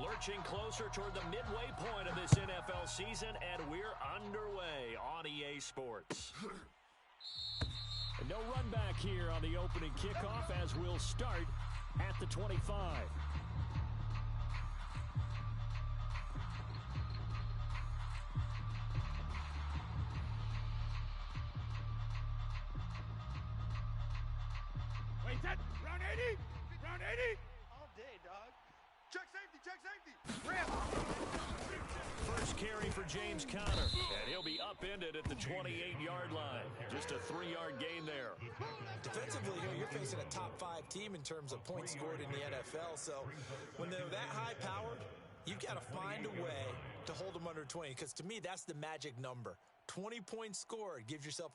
Lurching closer toward the midway point of this NFL season, and we're underway on EA Sports. No run back here on the opening kickoff as we'll start at the 25. Wait, that round 80? Round 80? All day, dog. Check safety, check safety. Rip. First carry for James Conner, and he'll be upended at the 28-yard line. Just a 3-yard gain there. Defensively here, you're facing a top-5 team in terms of points scored in the NFL, so when they're that high-powered, you've got to find a way to hold them under 20, because to me, that's the magic number. 20 points scored, you give yourself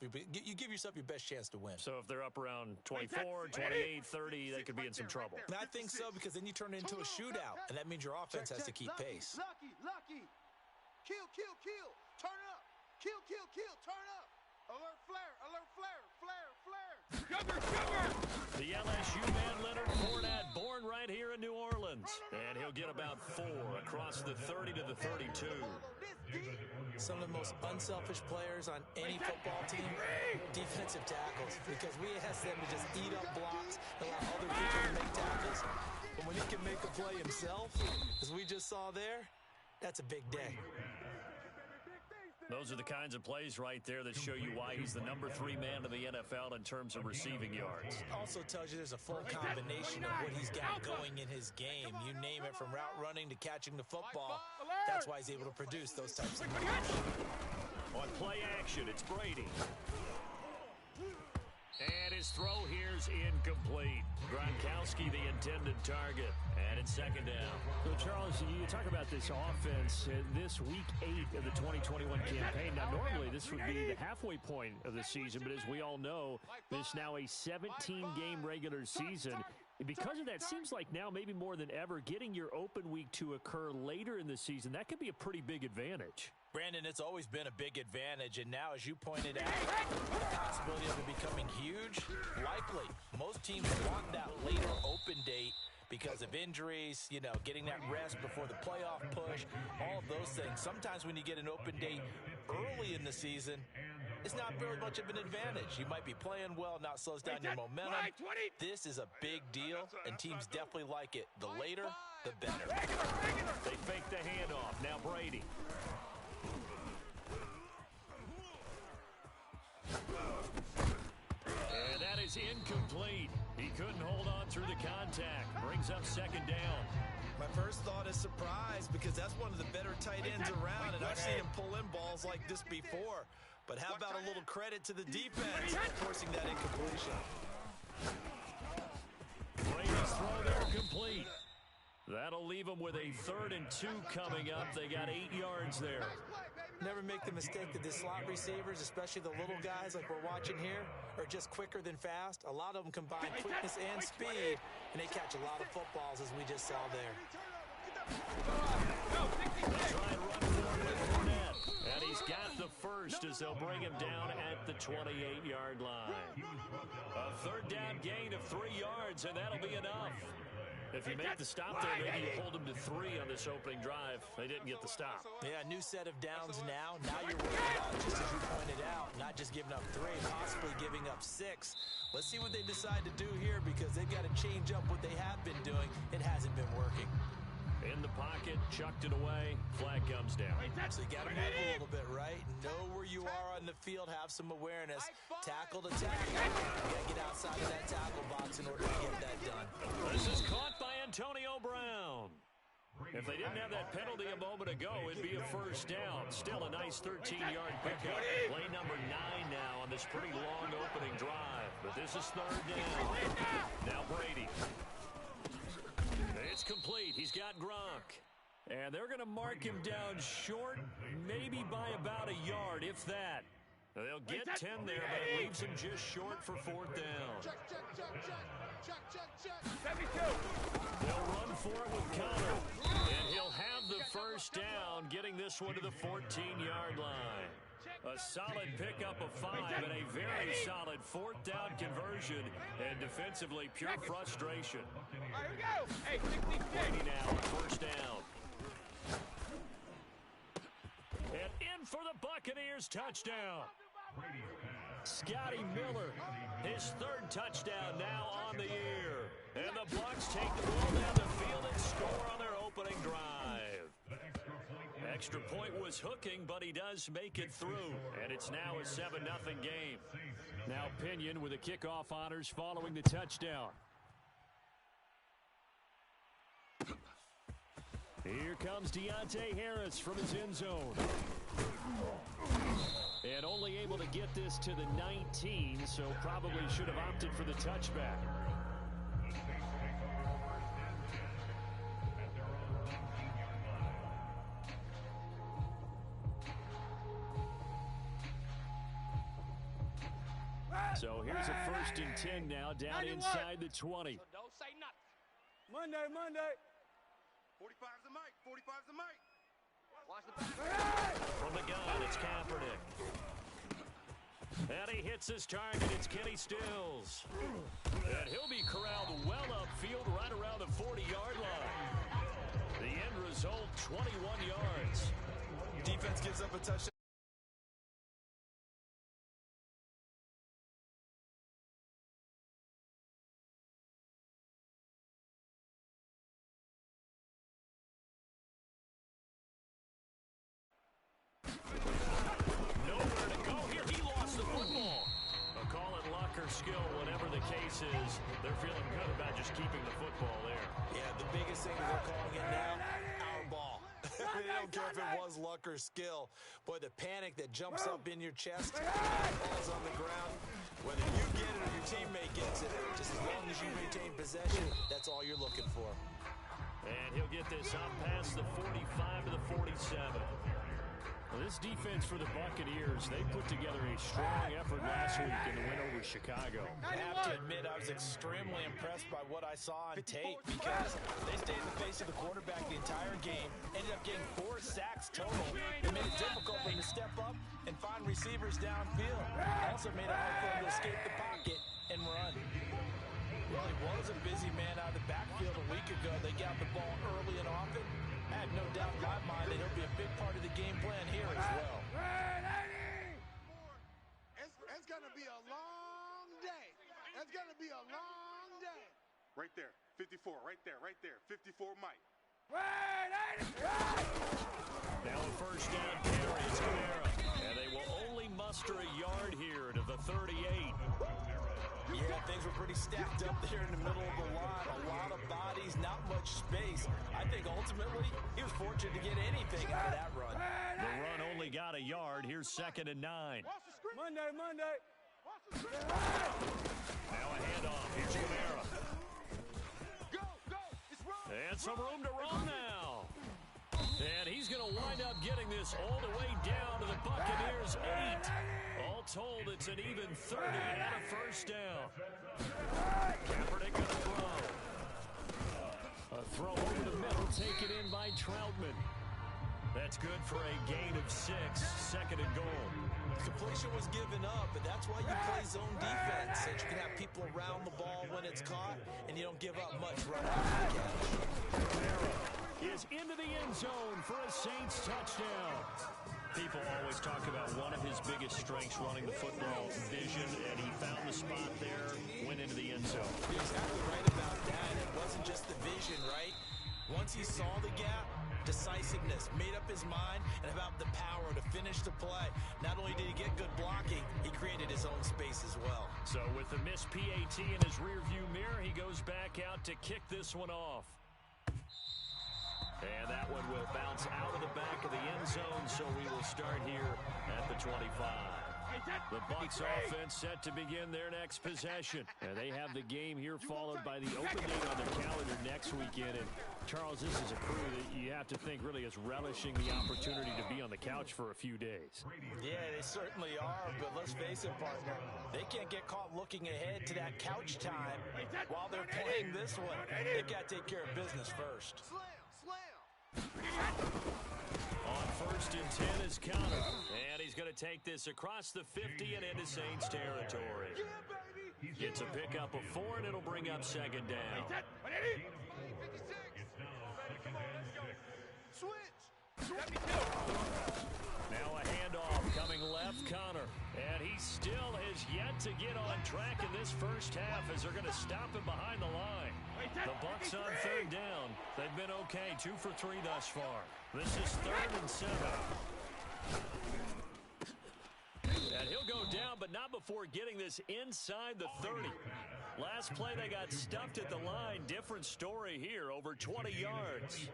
your best chance to win. So if they're up around 24, 28, 30, they could be in some trouble. And I think so, because then you turn it into a shootout, and that means your offense has to keep pace. Lucky. Kill. Turn up. Kill. Turn up. Alert flare. Sugar. The LSU man, Leonard Fournette, born right here in New Orleans. And he'll get about 4 across the 30 to the 32. Some of the most unselfish players on any football team, defensive tackles, because we ask them to just eat up blocks, allow other people to make tackles. But when he can make a play himself, as we just saw there, that's a big day. Those are the kinds of plays right there that show you why he's the number 3 man in the NFL in terms of receiving yards. Also tells you there's a full combination of what he's got going in his game. You name it, from route running to catching the football. That's why he's able to produce those types of moves. On play action, it's Brady. And his throw here's incomplete. Gronkowski, the intended target. And it's second down. So, Charles, you talk about this offense, this week 8 of the 2021 campaign. Now, normally this would be the halfway point of the season, but as we all know, this is now a 17-game regular season. And because of that, it seems like now maybe more than ever, getting your open week to occur later in the season, that could be a pretty big advantage. Brandon, it's always been a big advantage, and now, as you pointed out, the possibility of it becoming huge, likely. Most teams want that later open date because of injuries, getting that rest before the playoff push, all of those things. Sometimes when you get an open date early in the season, it's not very much of an advantage. You might be playing well, not slows down your momentum. This is a big deal, and teams definitely like it. The later, the better. They fake the handoff. Now Brady. And that is incomplete. He couldn't hold on through the contact. Brings up second down. My first thought is surprise, because that's one of the better tight ends around, and I've seen him pull in balls like this before. But how about a little credit to the defense forcing that incompletion? Brady's throw there complete. That'll leave them with a 3rd and 2 coming up. They got 8 yards there. Never make the mistake that the slot receivers, especially the little guys like we're watching here, are just quicker than fast. A lot of them combine quickness and speed, and they catch a lot of footballs, as we just saw there. They try and run forward with Fournette. And he's got the first as they'll bring him down at the 28-yard line. A 3rd down gain of 3 yards, and that'll be enough. If you make the stop there, maybe you hold them to 3 on this opening drive. They didn't get the stop. Yeah, new set of downs now. Now you're worried about, just as you pointed out, not just giving up 3, possibly giving up 6. Let's see what they decide to do here, because they've got to change up what they have been doing. It hasn't been working. In the pocket, chucked it away, flag comes down. So you got to move a little bit, right? Know where you are on the field, have some awareness. Tackle to tackle. You got to get outside of that tackle box in order to get that done. This is caught by Antonio Brown. If they didn't have that penalty a moment ago, it'd be a 1st down. Still a nice 13-yard pickup. Play number 9 now on this pretty long opening drive. But this is 3rd down. Now Brady. It's complete. He's got Gronk. And they're going to mark him down short, maybe by about a yard, if that. They'll get 10 there, but it leaves him just short for 4th down. Check. 72. They'll run for it with Conner. And he'll have the 1st down, getting this one to the 14-yard line. A solid pickup of 5 and a very solid 4th down conversion. And defensively, pure frustration. All right, here we go. Hey, 60. Brady now on 1st down. Buccaneers touchdown. Scotty Miller, his third touchdown now on the year. And the Bucs take the ball down the field and score on their opening drive. Extra point was hooking, but he does make it through. And it's now a 7-0 game. Now Pinion with the kickoff honors following the touchdown. Here comes Deontay Harris from his end zone. And only able to get this to the 19, so probably should have opted for the touchback. So here's a 1st and 10 now, down inside the 20. So don't say nothing. Monday. 45's the mic. 45's the mic. Watch the back. From the gun, it's Kaepernick. And he hits his target. It's Kenny Stills. And he'll be corralled well upfield right around the 40-yard line. The end result, 21 yards. Defense gives up a touchdown. Nowhere to go here. He lost the football. A call it luck or skill, whatever the case is. They're feeling good about just keeping the football there. Yeah, the biggest thing that they're calling it now, our ball. They don't care if it was luck or skill. Boy, the panic that jumps up in your chest when the ball's on the ground, whether you get it or your teammate gets it, just as long as you maintain possession, that's all you're looking for. And he'll get this up past the 45 to the 47. Well, this defense for the Buccaneers, they put together a strong effort last week in the win over Chicago. I have to admit, I was extremely impressed by what I saw on tape because they stayed in the face of the quarterback the entire game, ended up getting 4 sacks total. It made it difficult for him to step up and find receivers downfield. Also made it hard for him to escape the pocket and run. Well, he was a busy man out of the backfield a week ago. They got the ball early and often. I have no doubt in my mind that he'll be a big part of the game plan here as well. It's going to be a long day. It's going to be a long day. Right there. 54. Right there. 54 Mike. Now a first down carry. It's Kamara. And they will only muster a yard here to the 38. Yeah, things were pretty stacked up there in the middle of the line. A lot of bodies, not much space. I think ultimately he was fortunate to get anything out of that run. The run only got a yard. Here's 2nd and 9. Monday. Now a handoff. Here's Kamara. Go. It's wrong. And some room to run now. And he's going to wind up getting this all the way down to the Buccaneers' 8. All told, it's an even 30 and a first down. Kaepernick going to throw. A throw over the middle, taken in by Troutman. That's good for a gain of 6, 2nd and goal. Completion was given up, but that's why you play zone defense, so you can have people around the ball when it's caught, and you don't give up much run after the catch. Kamara is into the end zone for a Saints touchdown. People always talk about one of his biggest strengths running the football, vision, and he found the spot there, went into the end zone. You're exactly right about that. It wasn't just the vision, right? Once he saw the gap, decisiveness, made up his mind, and about the power to finish the play. Not only did he get good blocking, he created his own space as well. So with the missed PAT in his rearview mirror, he goes back out to kick this one off. And that one will bounce out of the back of the end zone, so we will start here at the 25. The Bucs offense set to begin their next possession. And they have the game here followed by the open date on their calendar next weekend. And Charles, this is a crew that you have to think really is relishing the opportunity to be on the couch for a few days. Yeah, they certainly are, but let's face it, partner. They can't get caught looking ahead to that couch time while they're playing this one. They've got to take care of business first. Slam. On 1st and 10 is counted. And he's going to take this across the 50 and into Saints territory. Gets a pickup of 4, and it'll bring up 2nd down. 56. Come on, let's go. Switch. Now a handoff. Coming left, Connor. And he still has yet to get on track in this first half as they're going to stop him behind the line. The Bucs on third down. They've been okay, 2 for 3 thus far. This is 3rd and 7. And he'll go down, but not before getting this inside the 30. Last play, they got stuffed at the line. Different story here, over 20 yards.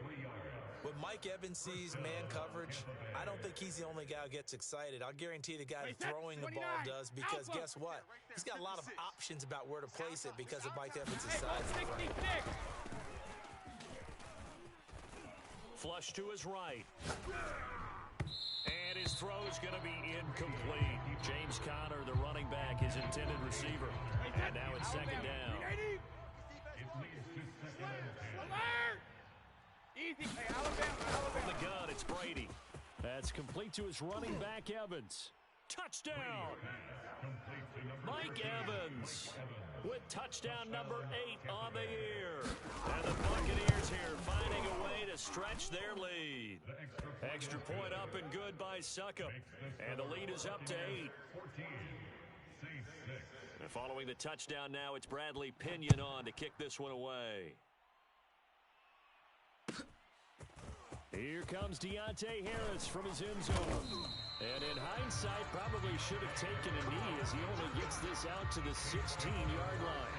When Mike Evans sees man coverage, I don't think he's the only guy who gets excited. I'll guarantee the guy throwing the ball does, because guess what? He's got a lot of options about where to place it because of Mike Evans' size. Flush to his right. And his throw is going to be incomplete. James Conner, the running back, his intended receiver. And now it's 2nd down. From the gun, it's Brady. That's complete to his running back, Evans. Touchdown! Mike Evans with touchdown number 8 on the year. And the Buccaneers here finding a way to stretch their lead. Extra point up and good by Succop. And the lead is up to 8. And following the touchdown now, it's Bradley Pinion on to kick this one away. Here comes Deontay Harris from his end zone. And in hindsight, probably should have taken a knee as he only gets this out to the 16-yard line.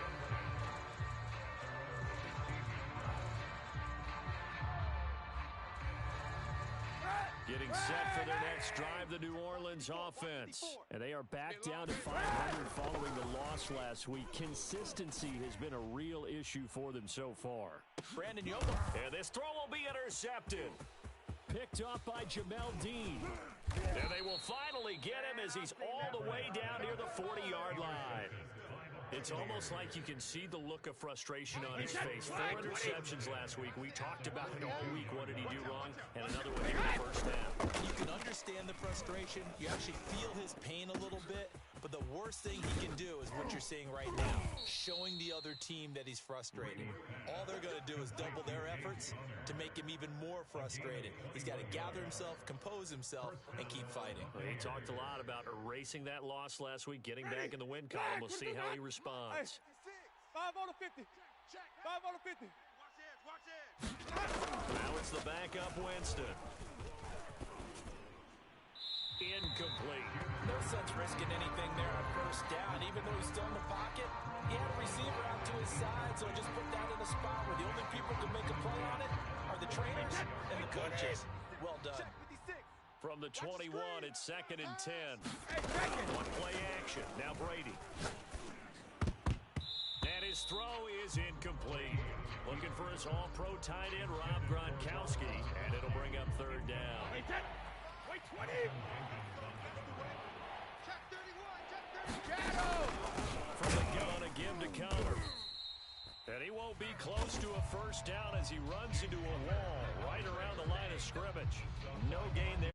Getting set for their next drive, the New Orleans offense. And they are back down to 500 following the loss last week. Consistency has been a real issue for them so far. Brandon Yobo. And this throw will be intercepted. Picked off by Jamel Dean. And they will finally get him as he's all the way down near the 40-yard line. It's almost like you can see the look of frustration on his face. 4 interceptions last week. We talked about it all week. What did he do wrong? And another one here in the first half. You can understand the frustration. You actually feel his pain a little bit. But the worst thing he can do is what you're seeing right now, showing the other team that he's frustrated. All they're going to do is double their efforts to make him even more frustrated. He's got to gather himself, compose himself, and keep fighting. Well, he talked a lot about erasing that loss last week, getting back in the win column. We'll see how he responds. 5 on the 50. 5 on the 50. Watch it. Now it's the backup Winston. Incomplete. No sense risking anything there on first down. Even though he's still in the pocket, he had a receiver out to his side, so just put that in a spot where the only people who can make a play on it are the trainers and the coaches. Well done. From the 21, it's 2nd and 10. One play action. Now Brady. And his throw is incomplete. Looking for his all-pro tight end, Rob Gronkowski, and it'll bring up 3rd down. Wait, 20. From the gun, again to Connor. And he won't be close to a first down as he runs into a wall right around the line of scrimmage. No gain there.